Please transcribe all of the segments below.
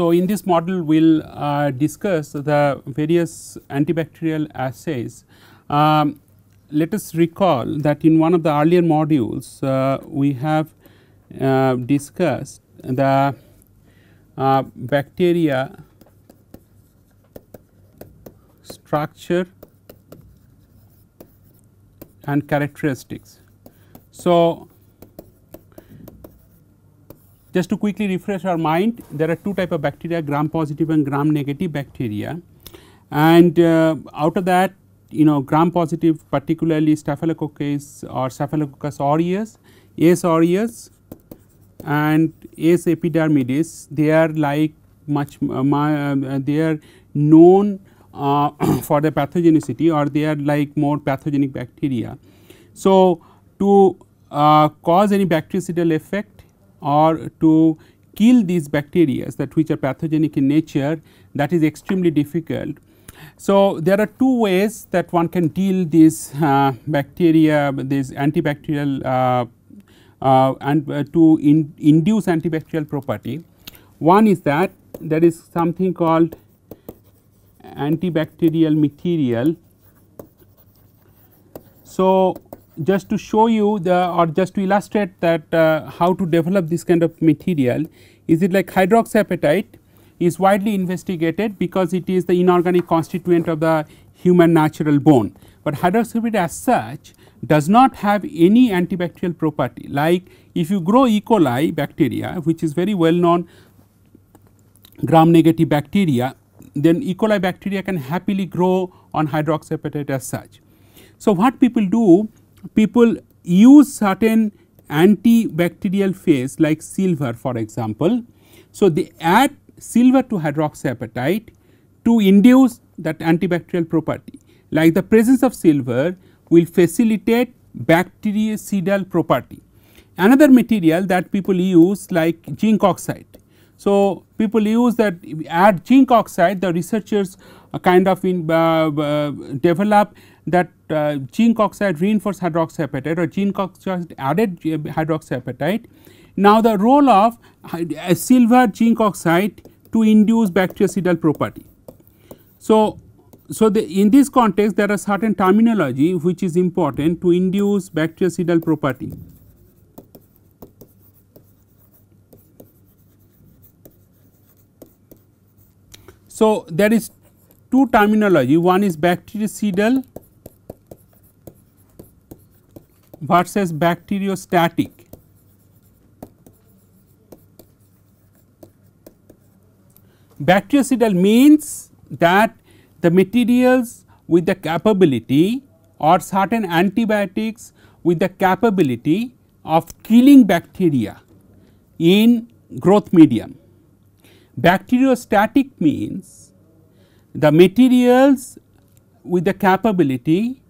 So, in this model we will discuss the various antibacterial assays. Let us recall that in one of the earlier modules we have discussed the bacteria structure and characteristics. So, just to quickly refresh our mind, there are two types of bacteria, gram positive and gram negative bacteria, and out of that, gram positive, particularly Staphylococcus or Staphylococcus aureus, S aureus and S epidermidis, they are like much they are known for the pathogenicity, or they are like more pathogenic bacteria. So, to cause any bactericidal effect or to kill these bacteria that which are pathogenic in nature, that is extremely difficult. So, there are two ways that one can deal these bacteria, these antibacterial and to induce antibacterial property. One is that there is something called antibacterial material. So, just to show you or just to illustrate that how to develop this kind of material, is it like hydroxyapatite is widely investigated because it is the inorganic constituent of the human natural bone, but hydroxyapatite as such does not have any antibacterial property. Like if you grow E. coli bacteria, which is very well known gram negative bacteria, then E. coli bacteria can happily grow on hydroxyapatite as such. So, what people do, people use certain antibacterial phase like silver for example. So, they add silver to hydroxyapatite to induce that antibacterial property, like the presence of silver will facilitate bactericidal property. Another material that people use like zinc oxide. So, people use that, add zinc oxide, the researchers kind of develop that zinc oxide reinforced hydroxyapatite or zinc oxide added hydroxyapatite. Now, the role of silver zinc oxide to induce bactericidal property. So, in this context there are certain terminology which is important to induce bactericidal property. So, there is two terminology, one is bactericidal versus bacteriostatic. Bactericidal means that the materials with the capability or certain antibiotics with the capability of killing bacteria in growth medium. Bacteriostatic means the materials with the capability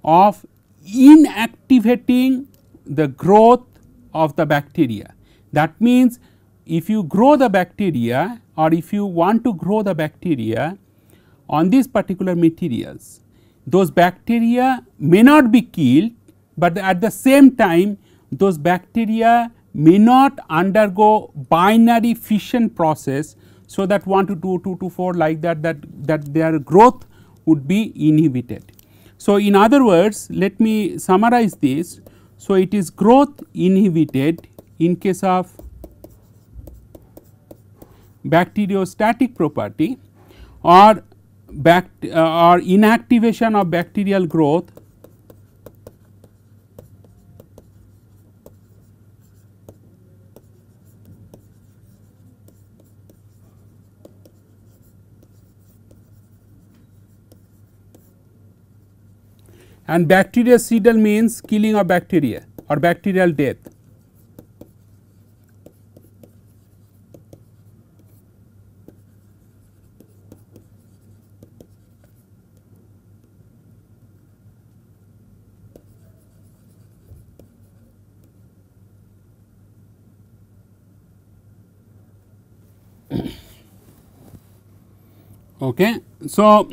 of inactivating the growth of the bacteria. That means, if you grow the bacteria or if you want to grow the bacteria on these particular materials, those bacteria may not be killed, but at the same time those bacteria may not undergo binary fission process. So, that 1 to 2, 2 to 4 like that their growth would be inhibited. So, in other words, let me summarize this. So, it is growth inhibited in case of bacteriostatic property or inactivation of bacterial growth and bactericidal means killing of bacteria or bacterial death. Okay. So,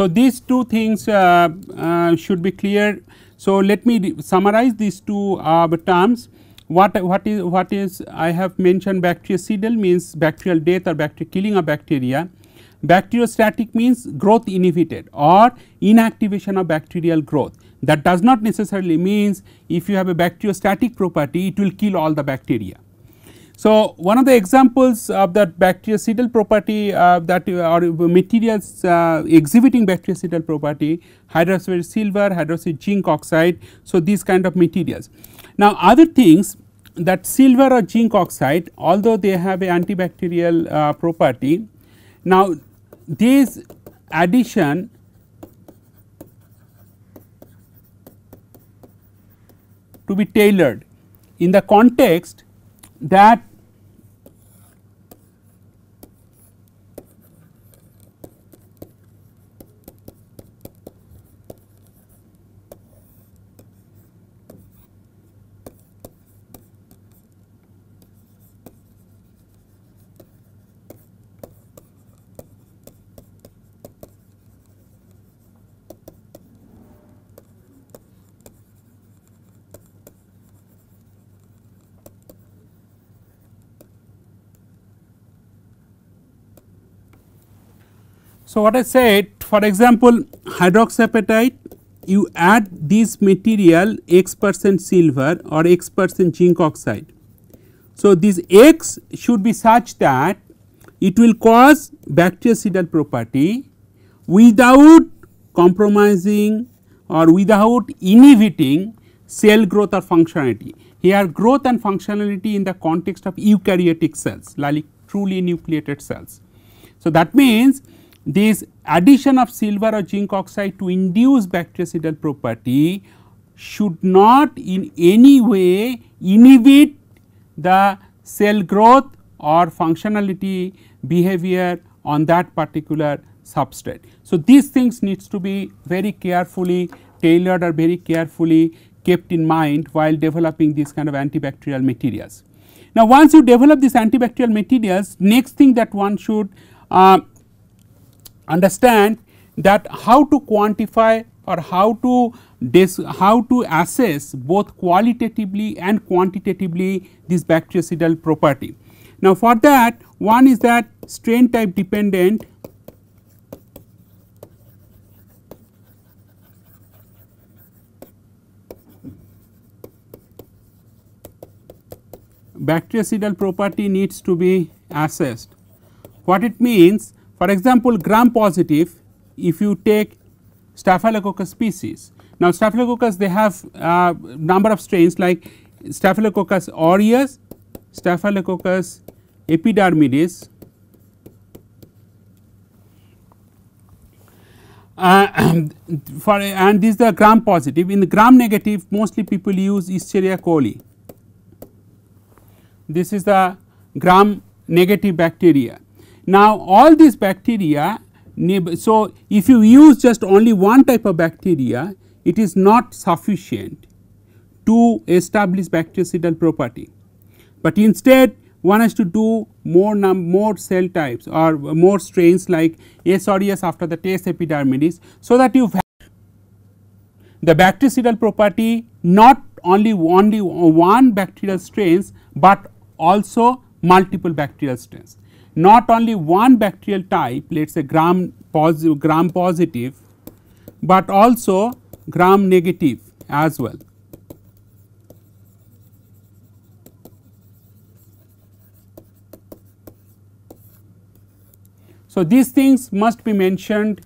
these two things should be clear. So, let me summarize these two terms. what is I have mentioned bactericidal means bacterial death or killing of bacteria. Bacteriostatic means growth inhibited or inactivation of bacterial growth. That does not necessarily means if you have a bacteriostatic property it will kill all the bacteria. So, one of the examples of that bactericidal property that or materials exhibiting bactericidal property, hydroxide silver, hydroxide zinc oxide. So, these kind of materials. Now, other things that silver or zinc oxide, although they have a antibacterial property, now this addition to be tailored in the context that so, what I said, for example, hydroxyapatite you add this material x% silver or x% zinc oxide. So, this x should be such that it will cause bactericidal property without compromising or without inhibiting cell growth or functionality. Here growth and functionality in the context of eukaryotic cells like truly nucleated cells. So, that means this addition of silver or zinc oxide to induce bactericidal property should not in any way inhibit the cell growth or functionality behavior on that particular substrate. So, these things needs to be very carefully tailored or very carefully kept in mind while developing these kind of antibacterial materials. Now, once you develop these antibacterial materials, next thing that one should understand that how to quantify or how to assess both qualitatively and quantitatively this bactericidal property. Now, for that one is that strain type dependent bactericidal property needs to be assessed. What it means, for example, gram positive, if you take Staphylococcus species. Now, Staphylococcus they have number of strains like Staphylococcus aureus, Staphylococcus epidermidis, and this is the gram positive. In the gram negative mostly people use Escherichia coli. This is the gram negative bacteria. Now, all these bacteria, so if you use just only one type of bacteria, it is not sufficient to establish bactericidal property, but instead one has to do more cell types or more strains like S. aureus after the S. epidermidis, so that you have the bactericidal property not only one bacterial strains, but also multiple bacterial strains. Not only one bacterial type, let us say gram positive, but also gram negative as well. So, these things must be mentioned,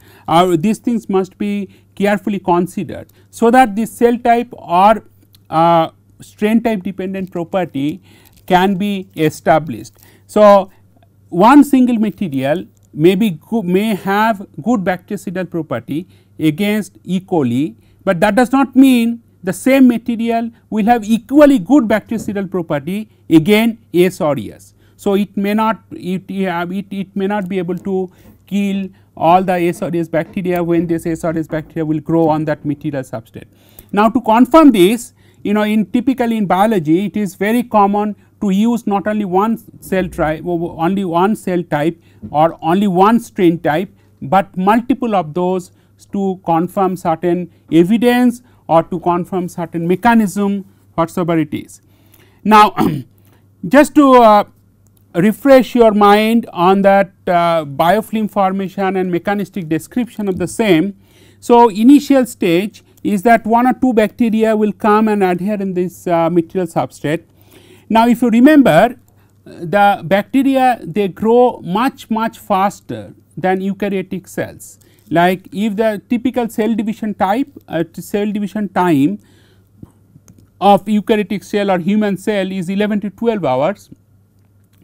these things must be carefully considered, so that the cell type or strain type dependent property can be established. So, one single material may have good bactericidal property against E. coli, but that does not mean the same material will have equally good bactericidal property against S. aureus. So, it may not may not be able to kill all the S. aureus bacteria when this S. aureus bacteria will grow on that material substrate. Now, to confirm this, typically in biology it is very common to use not only one cell type or only one strain type, but multiple of those to confirm certain evidence or to confirm certain mechanism whatsoever it is. Now, just to refresh your mind on that biofilm formation and mechanistic description of the same. So, initial stage is that 1 or 2 bacteria will come and adhere in this material substrate. Now, if you remember, the bacteria they grow much faster than eukaryotic cells. Like if the typical cell division type cell division time of eukaryotic cell or human cell is 11 to 12 hours,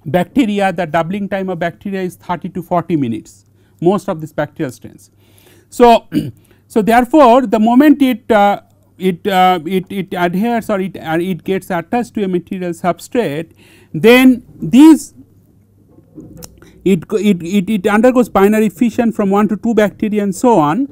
bacteria the doubling time of bacteria is 30 to 40 minutes, most of these bacterial strains. So, so therefore, the moment it adheres or it gets attached to a material substrate, then these it undergoes binary fission from 1 to 2 bacteria and so on.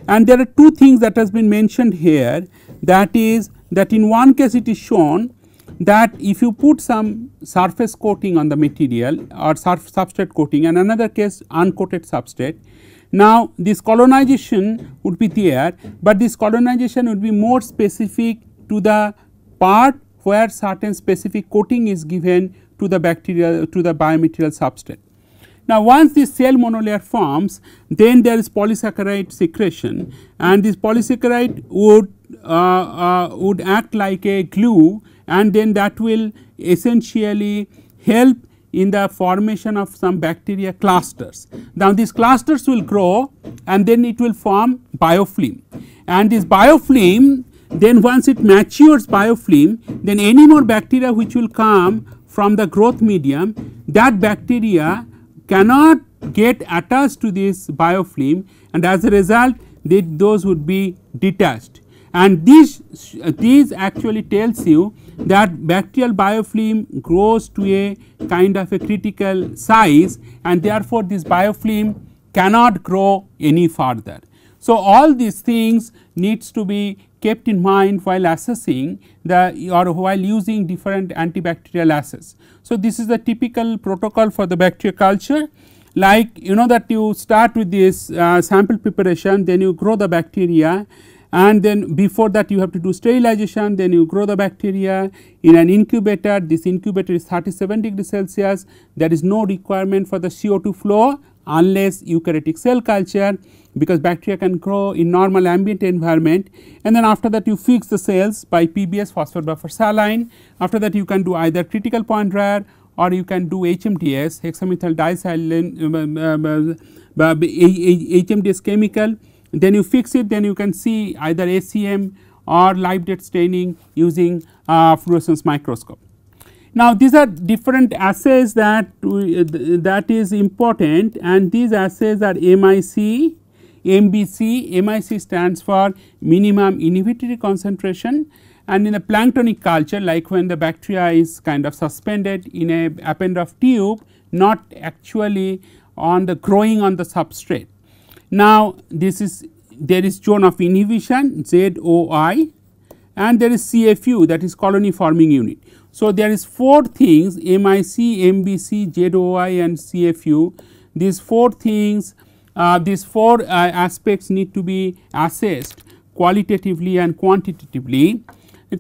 And there are 2 things that has been mentioned here, that is that in one case it is shown that if you put some surface coating on the material or substrate coating, and another case uncoated substrate. Now, this colonization would be there, but this colonization would be more specific to the part where certain specific coating is given to the bacterial to the biomaterial substrate. Now, once this cell monolayer forms, then there is polysaccharide secretion, and this polysaccharide would act like a glue, and then that will essentially help in the formation of some bacteria clusters. Now, these clusters will grow and then it will form biofilm, and this biofilm, then once it matures biofilm, then any more bacteria which will come from the growth medium, that bacteria cannot get attached to this biofilm, and as a result those would be detached. And these actually tells you that bacterial biofilm grows to a kind of a critical size, and therefore, this biofilm cannot grow any further. So, all these things needs to be kept in mind while assessing the or while using different antibacterial assays. So, this is the typical protocol for the bacteria culture, like you know that you start with this sample preparation, then you grow the bacteria, and then before that you have to do sterilization, then you grow the bacteria in an incubator. This incubator is 37 degrees Celsius, there is no requirement for the CO2 flow unless eukaryotic cell culture, because bacteria can grow in normal ambient environment, and then after that you fix the cells by PBS, phosphate buffer saline. After that you can do either critical point dryer or you can do HMDS, hexamethyl disilane HMDS chemical. Then you fix it, then you can see either ACM or live date staining using fluorescence microscope. Now, these are different assays that is important, and these assays are MIC, MBC. MIC stands for minimum inhibitory concentration, and in a planktonic culture, like when the bacteria is kind of suspended in a Appendorf tube, not actually on the growing on the substrate. Now, there is zone of inhibition ZOI, and there is CFU, that is colony forming unit. So, there is 4 things MIC, MBC, ZOI and CFU. These 4 things, these 4 aspects need to be assessed qualitatively and quantitatively.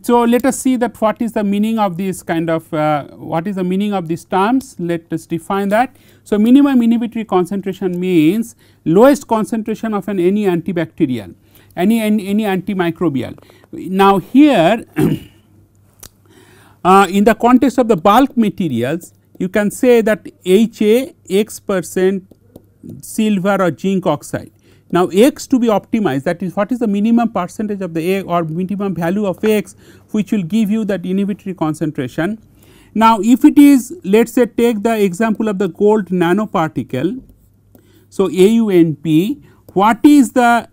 So, let us see that what is the meaning of this kind of what is the meaning of these terms. Let us define that. So, minimum inhibitory concentration means lowest concentration of any antibacterial, any antimicrobial. Now, here in the context of the bulk materials, you can say that HA X% silver or zinc oxide. Now, X to be optimized, that is what is the minimum percentage of the A or minimum value of X which will give you that inhibitory concentration. Now, if it is, let us say take the example of the gold nanoparticle. So, AUNP, what is the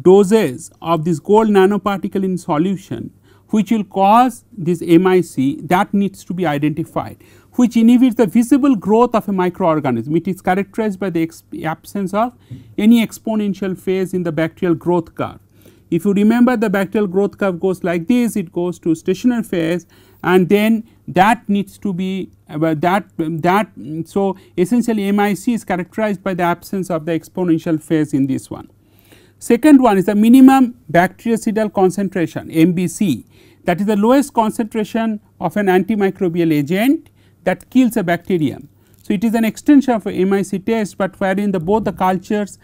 dosage of this gold nanoparticle in solution which will cause this MIC, that needs to be identified, which inhibits the visible growth of a microorganism. It is characterized by the absence of any exponential phase in the bacterial growth curve. If you remember, the bacterial growth curve goes like this, it goes to stationary phase, and then that needs to be so essentially MIC is characterized by the absence of the exponential phase in this one. Second one is the minimum bactericidal concentration, MBC. that is the lowest concentration of an antimicrobial agent that kills a bacterium. So, it is an extension of a MIC test, but wherein the both the cultures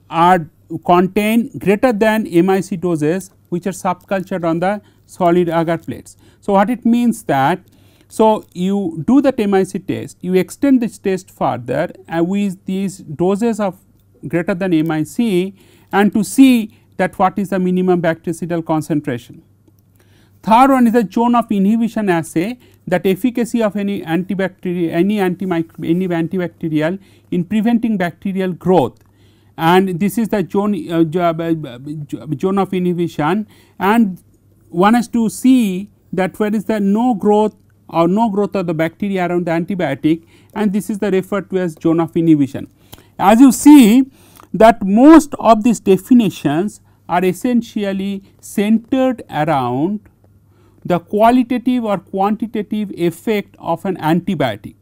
are contain greater than MIC doses which are subcultured on the solid agar plates. So, what it means that, so you do that MIC test, you extend this test further with these doses of greater than MIC and to see that what is the minimum bactericidal concentration. Third one is the zone of inhibition assay, that efficacy of any antibacterial in preventing bacterial growth, and this is the zone of inhibition, and one has to see that where is the no growth of the bacteria around the antibiotic, and this is the referred to as zone of inhibition. As you see that most of these definitions are essentially centered around the qualitative or quantitative effect of an antibiotic,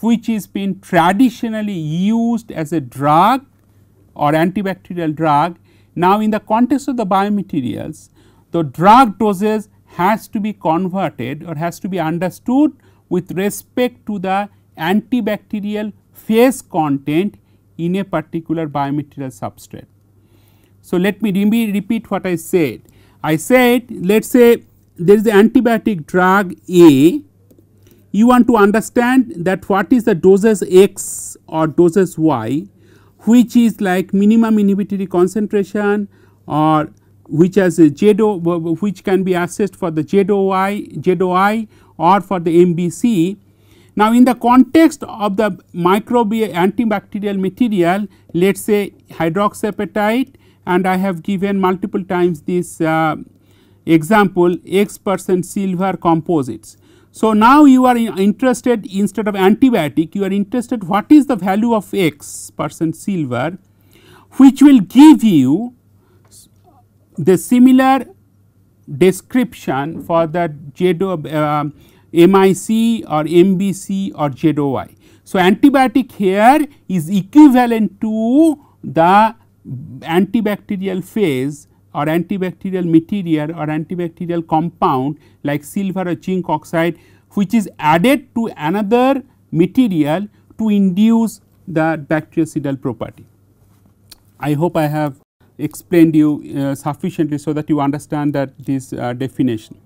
which is been traditionally used as a drug or antibacterial drug. Now, in the context of the biomaterials, the drug dosage has to be converted or has to be understood with respect to the antibacterial phase content in a particular biomaterial substrate. So, let me repeat what I said. I said, let us say there is the antibiotic drug A, you want to understand that what is the dosage X or dosage Y, which is like minimum inhibitory concentration or which has a ZO, which can be assessed for the ZOI or for the MBC. Now, in the context of the microbial antibacterial material, let us say hydroxyapatite, and I have given multiple times this example X% silver composites. So, now you are interested, instead of antibiotic, you are interested what is the value of X% silver, which will give you the similar description for the MIC or MBC or ZOI. So, antibiotic here is equivalent to the antibacterial phase or antibacterial material or antibacterial compound like silver or zinc oxide, which is added to another material to induce the bactericidal property. I hope I have explained you sufficiently so that you understand that this definition.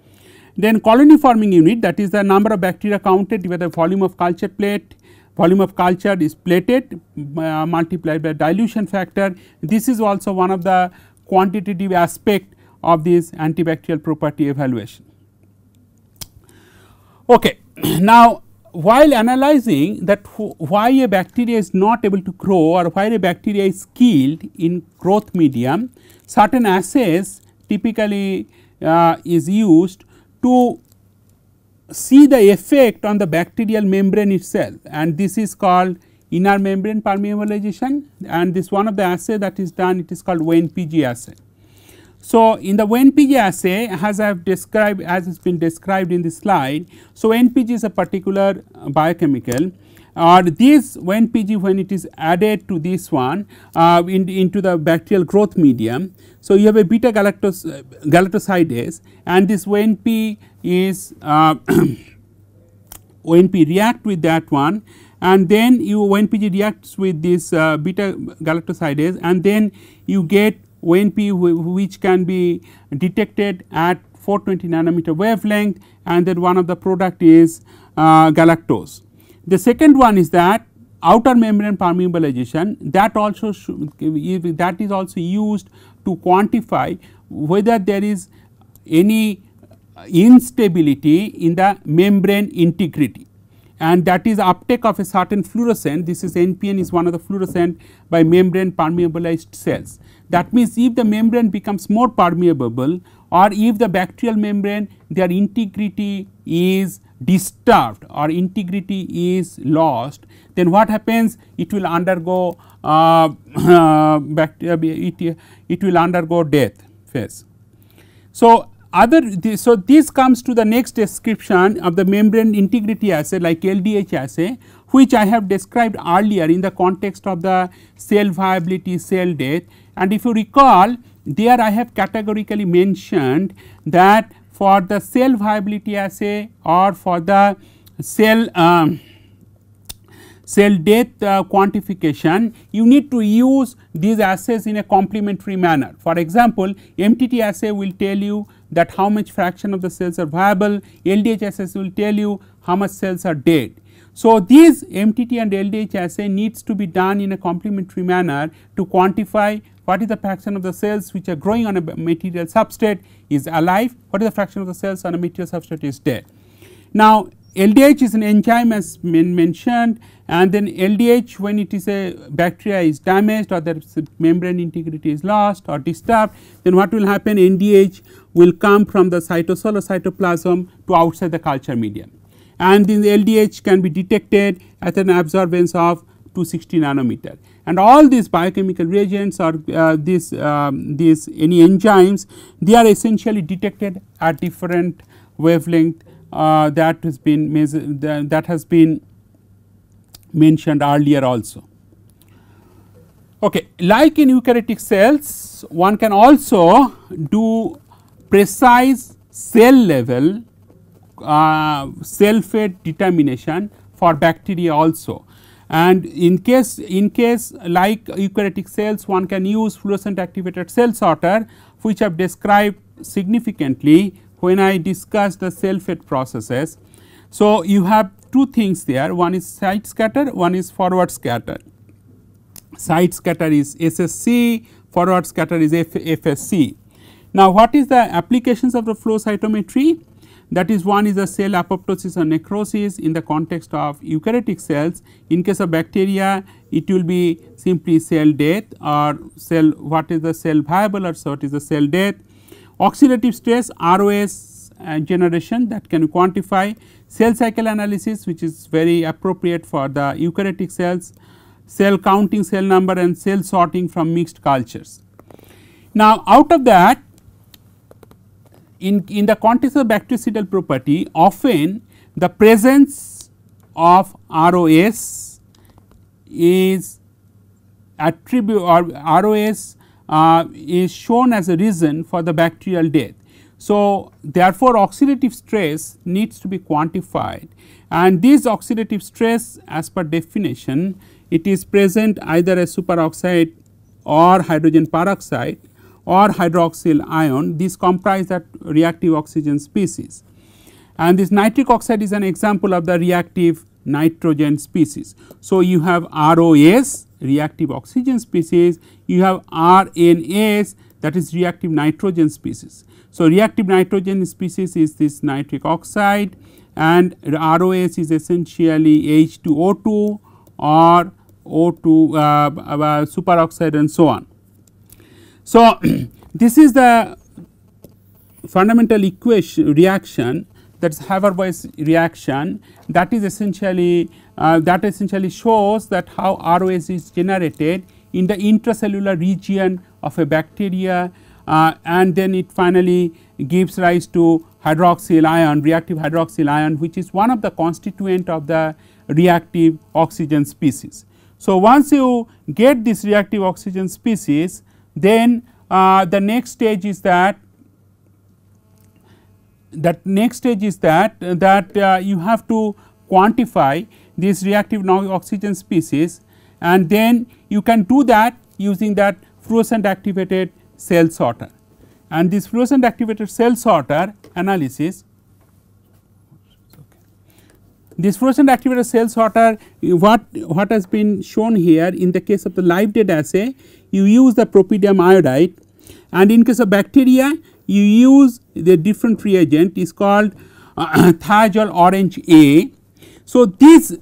Then colony forming unit, that is the number of bacteria counted divided by the volume of culture plate. Volume of culture is plated multiplied by dilution factor. This is also one of the quantitative aspect of this antibacterial property evaluation. Okay. Now, while analyzing that why a bacteria is not able to grow or why a bacteria is killed in growth medium, certain assays typically is used to see the effect on the bacterial membrane itself, and this is called inner membrane permeabilization, and this one of the assay that is done, it is called WNPG assay. So, in the WNPG assay, as I have described, as it has been described in this slide, so WNPG is a particular biochemical, or this WNPG when it is added to this one into the bacterial growth medium. So, you have a beta galactosidase, and this WNP is WNP react with that one, and then you WNPG reacts with this beta galactosidase, and then you get WNP which can be detected at 420 nanometer wavelength, and then one of the product is galactose. The second one is that outer membrane permeabilization, that also that is also used to quantify whether there is any instability in the membrane integrity, and that is uptake of a certain fluorescent. This is NPN is one of the fluorescent by membrane permeabilized cells. That means, if the membrane becomes more permeable or if the bacterial membrane their integrity is disturbed or integrity is lost, then what happens? It will undergo it will undergo death phase. So, so this comes to the next description of the membrane integrity assay like LDH assay, which I have described earlier in the context of the cell viability, cell death. And if you recall, there I have categorically mentioned that for the cell viability assay or for the cell cell death quantification, you need to use these assays in a complementary manner. For example, MTT assay will tell you that how much fraction of the cells are viable, LDH assays will tell you how much cells are dead. So, these MTT and LDH assay needs to be done in a complementary manner to quantify what is the fraction of the cells which are growing on a material substrate is alive, what is the fraction of the cells on a material substrate is dead. Now, LDH is an enzyme as mentioned, and then LDH, when it is a bacteria is damaged or the membrane integrity is lost or disturbed, then what will happen, NDH will come from the cytosol or cytoplasm to outside the culture medium, and then the LDH can be detected at an absorbance of 260 nanometer. And all these biochemical reagents or these any enzymes, they are essentially detected at different wavelength that has been measured, that has been mentioned earlier also. Okay. Like in eukaryotic cells, one can also do precise cell level cell fate determination for bacteria also. And in case like eukaryotic cells, one can use fluorescent activated cell sorter, which I have described significantly when I discussed the cell fate processes. So, you have two things there, one is side scatter, one is forward scatter. Side scatter is SSC, forward scatter is FSC. Now, what is the applications of the flow cytometry? That is, one is the cell apoptosis or necrosis in the context of eukaryotic cells. In case of bacteria, it will be simply cell death or cell, what is the cell viable or so what is the cell death. Oxidative stress, ROS generation that can quantify, cell cycle analysis which is very appropriate for the eukaryotic cells, cell counting, cell number and cell sorting from mixed cultures. Now, out of that, in the context of bactericidal property, often the presence of ROS is attribute or ROS is shown as a reason for the bacterial death. So, therefore, oxidative stress needs to be quantified, and this oxidative stress as per definition, it is present either as superoxide or hydrogen peroxide or hydroxyl ion. These comprise that reactive oxygen species, and this nitric oxide is an example of the reactive nitrogen species. So, you have ROS reactive oxygen species, you have RNS that is reactive nitrogen species. So, reactive nitrogen species is this nitric oxide, and ROS is essentially H2O2 or O2 superoxide and so on. So, this is the fundamental equation reaction, that is Haber-Bosch reaction, that is essentially shows that how ROS is generated in the intracellular region of a bacteria, and then it finally gives rise to hydroxyl ion, reactive hydroxyl ion, which is one of the constituent of the reactive oxygen species. So, once you get this reactive oxygen species, then the next stage is that you have to quantify this reactive oxygen species, and then you can do that using that fluorescent activated cell sorter. And this fluorescent activated cell sorter analysis, this fluorescent activated cell sorter, what has been shown here in the case of the live dead assay, you use the propidium iodide, and in case of bacteria you use the different reagent is called thiazole orange A. So, this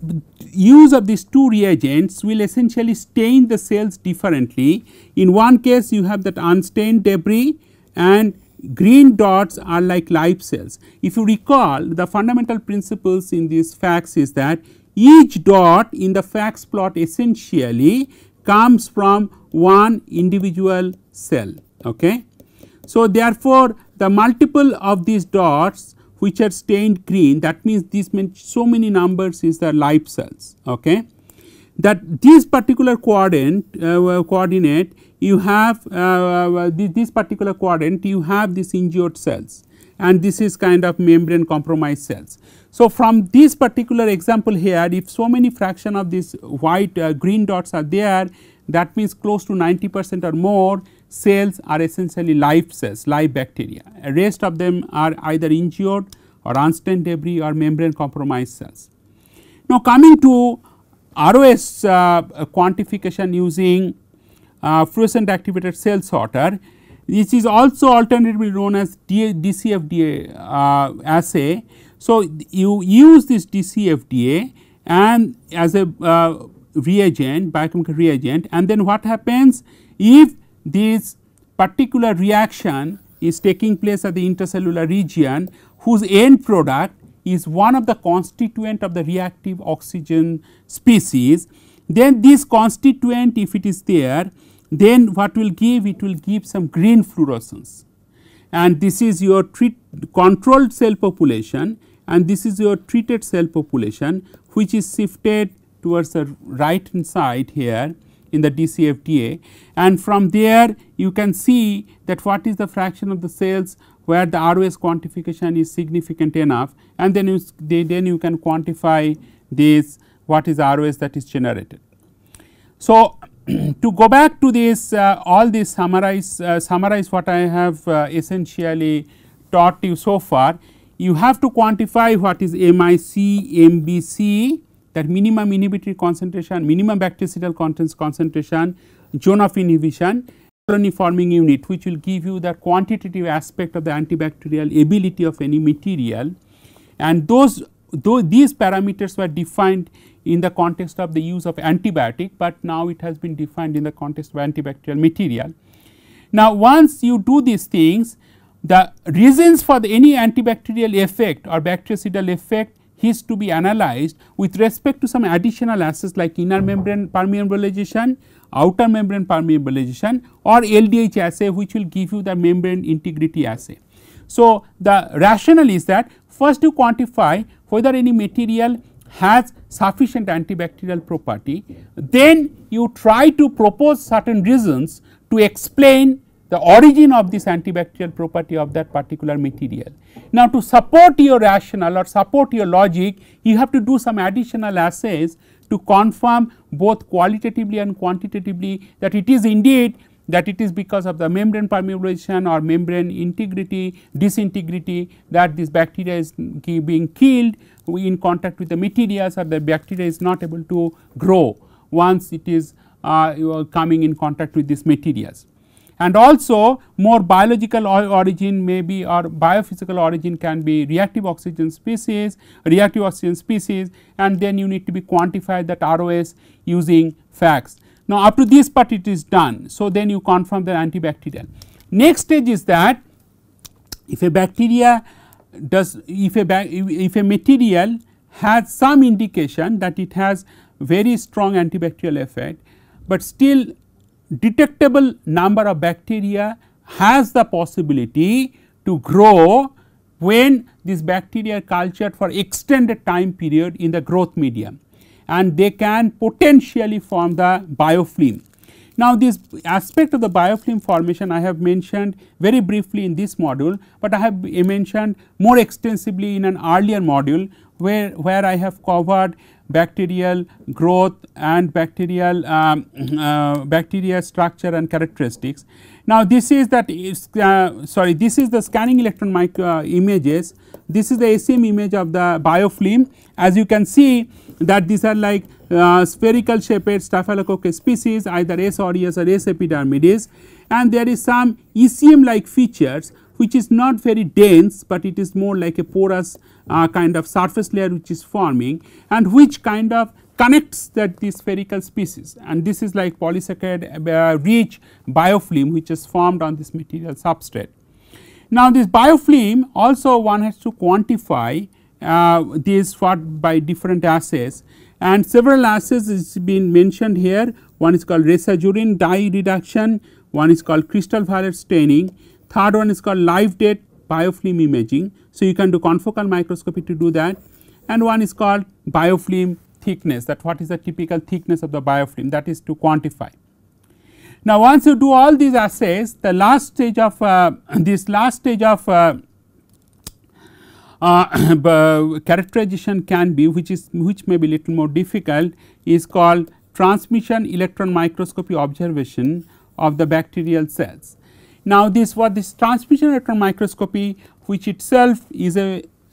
use of these two reagents will essentially stain the cells differently. In one case you have that unstained debris, and green dots are like live cells. If you recall, the fundamental principles in these FACS is that each dot in the FACS plot essentially comes from one individual cell. Okay. So, therefore, the multiple of these dots which are stained green, that means this means so many numbers is the live cells. Okay. That this particular coordinate you have this particular quadrant you have these injured cells, and this is kind of membrane compromised cells. So, from this particular example here, if so many fraction of these white green dots are there, that means close to 90% or more cells are essentially live cells, live bacteria. Rest of them are either injured or unstained debris or membrane compromised cells. Now, coming to ROS quantification using fluorescent activated cell sorter, this is also alternatively known as DCFDA assay. So, you use this DCFDA and as a reagent, biochemical reagent, and then what happens if this particular reaction is taking place at the intercellular region whose end product is one of the constituent of the reactive oxygen species, then this constituent, if it is there, then what will give? It will give some green fluorescence, and this is your controlled cell population, and this is your treated cell population, which is shifted towards the right hand side here in the DCFDA, and from there you can see that what is the fraction of the cells where the ROS quantification is significant enough, and then you can quantify this what is ROS that is generated. So, to go back to this all this summarize what I have essentially taught you so far. You have to quantify what is MIC, MBC, that minimum inhibitory concentration, minimum bactericidal contents concentration, zone of inhibition, colony forming unit, which will give you the quantitative aspect of the antibacterial ability of any material, and these parameters were defined in the context of the use of antibiotic, but now it has been defined in the context of antibacterial material. Now, once you do these things, the reasons for any antibacterial effect or bactericidal effect is to be analyzed with respect to some additional assays like inner membrane permeabilization, outer membrane permeabilization, or LDH assay, which will give you the membrane integrity assay. So, the rationale is that first you quantify whether any material has sufficient antibacterial property, then you try to propose certain reasons to explain the origin of this antibacterial property of that particular material. Now, to support your rationale or support your logic, you have to do some additional assays to confirm both qualitatively and quantitatively that it is indeed that it is because of the membrane permeabilization or membrane integrity, disintegrity, that this bacteria is being killed in contact with the materials, or the bacteria is not able to grow once it is coming in contact with these materials. And also more biological origin may be, or biophysical origin can be reactive oxygen species, and then you need to be quantified that ROS using FACS. Now, up to this part it is done. So, then you confirm the antibacterial. Next stage is that if a bacteria does, if a material has some indication that it has very strong antibacterial effect, but still detectable number of bacteria has the possibility to grow when this bacteria are cultured for extended time period in the growth medium, and they can potentially form the biofilm. Now, this aspect of the biofilm formation I have mentioned very briefly in this module, but I have mentioned more extensively in an earlier module where I have covered bacterial growth and bacterial bacteria structure and characteristics. Now, this is that this is the scanning electron images. This is the ACM image of the biofilm. As you can see that these are like spherical shaped Staphylococcus species, either S aureus or S epidermidis, and there is some ECM like features which is not very dense, but it is more like a porous kind of surface layer which is forming, and which kind of connects that these spherical species, and this is like polysaccharide rich biofilm which is formed on this material substrate. Now, this biofilm also one has to quantify this by different assays, and several assays is been mentioned here. One is called Resazurin dye reduction, one is called crystal violet staining, third one is called live date biofilm imaging. So, you can do confocal microscopy to do that, and one is called biofilm thickness, that what is the typical thickness of the biofilm, that is to quantify. Now, once you do all these assays, the last stage of characterization can be, which may be little more difficult, is called transmission electron microscopy observation of the bacterial cells. Now, this transmission electron microscopy, which itself is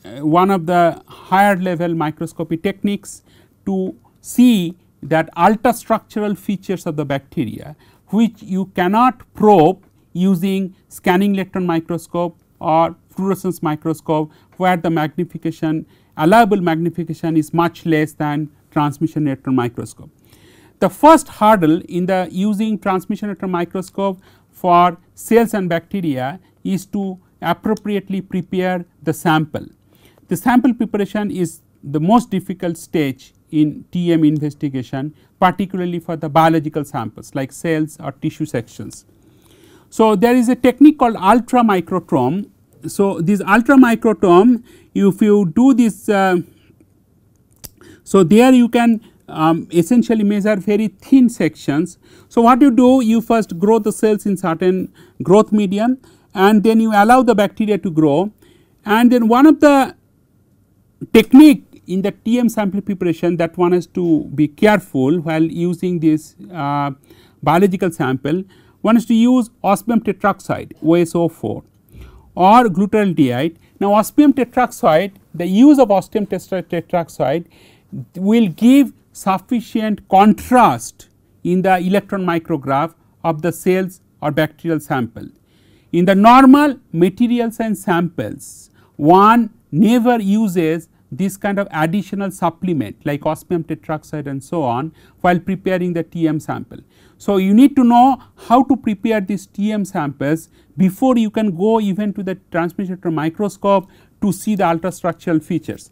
one of the higher level microscopy techniques to see that ultrastructural features of the bacteria, which you cannot probe using scanning electron microscope or fluorescence microscope, where the magnification, allowable magnification is much less than transmission electron microscope. The first hurdle in the using transmission electron microscope for cells and bacteria is to appropriately prepare the sample. The sample preparation is the most difficult stage in TEM investigation, particularly for the biological samples like cells or tissue sections. So, there is a technique called ultramicrotome. So, this ultramicrotome, if you do this, so there you can essentially measure very thin sections. So, what you do, you first grow the cells in certain growth medium, and then you allow the bacteria to grow, and then one of the technique in the TM sample preparation that one has to be careful while using this biological sample, one is to use osmium tetroxide OSO4 or glutaraldehyde. Now, osmium tetroxide, the use of osmium tetroxide will give sufficient contrast in the electron micrograph of the cells or bacterial sample. In the normal material science samples, one never uses this kind of additional supplement like osmium tetroxide and so on while preparing the TM sample. So, you need to know how to prepare these TM samples before you can go even to the transmission electron microscope to see the ultrastructural features.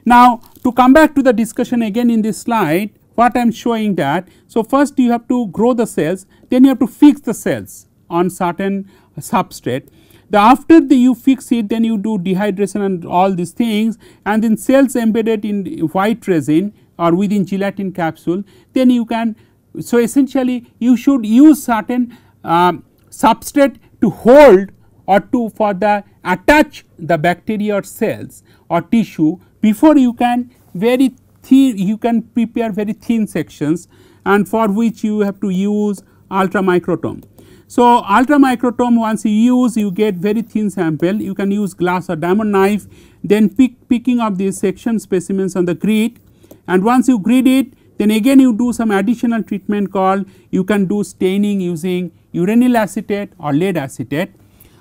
Now, to come back to the discussion again in this slide, what I am showing that, so first you have to grow the cells, then you have to fix the cells on certain substrate. After you fix it, then you do dehydration and all these things, and then cells embedded in white resin or within gelatin capsule, then you can. So, essentially you should use certain substrate to hold or to for the attach the bacteria or cells or tissue before you can very thin, you can prepare very thin sections, and for which you have to use ultramicrotome. So, ultramicrotome once you use, you get very thin sample, you can use glass or diamond knife, then picking up these section specimens on the grid, and once you grid it, then again you do some additional treatment called, you can do staining using uranyl acetate or lead acetate.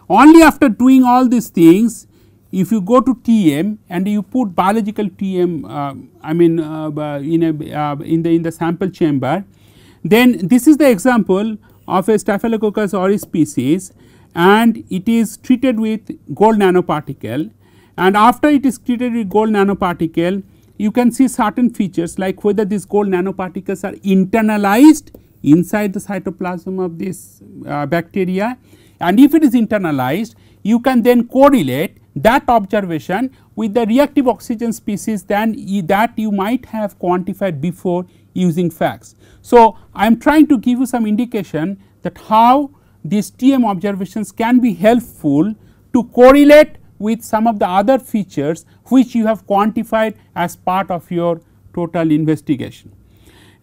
Only after doing all these things, if you go to TM and you put biological TM in the sample chamber, then this is the example of a Staphylococcus aureus species, and it is treated with gold nanoparticle, and after it is treated with gold nanoparticle, you can see certain features like whether these gold nanoparticles are internalized inside the cytoplasm of this bacteria, and if it is internalized, you can then correlate that observation with the reactive oxygen species that you might have quantified before using FACS. So, I am trying to give you some indication that how these TM observations can be helpful to correlate with some of the other features which you have quantified as part of your total investigation.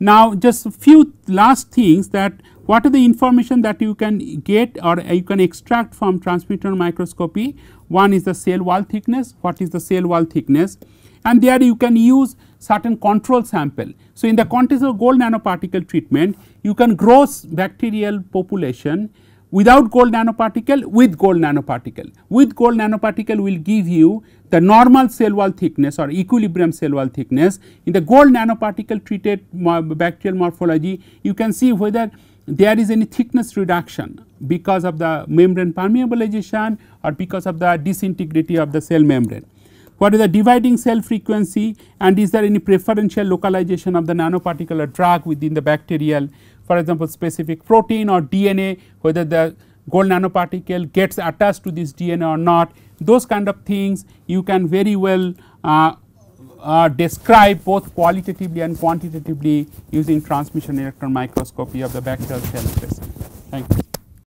Now, just a few last things, that what are the information that you can get or you can extract from transmitter microscopy. One is the cell wall thickness, what is the cell wall thickness, and there you can use certain control sample. So, in the context of gold nanoparticle treatment, you can grow bacterial population without gold nanoparticle, with gold nanoparticle. With gold nanoparticle will give you the normal cell wall thickness or equilibrium cell wall thickness. In the gold nanoparticle treated bacterial morphology, you can see whether there is any thickness reduction because of the membrane permeabilization or because of the disintegrity of the cell membrane. What is the dividing cell frequency, and is there any preferential localization of the nanoparticle or drug within the bacterial, for example, specific protein or DNA, whether the gold nanoparticle gets attached to this DNA or not. Those kind of things you can very well describe both qualitatively and quantitatively using transmission electron microscopy of the bacterial cell space. Thank you.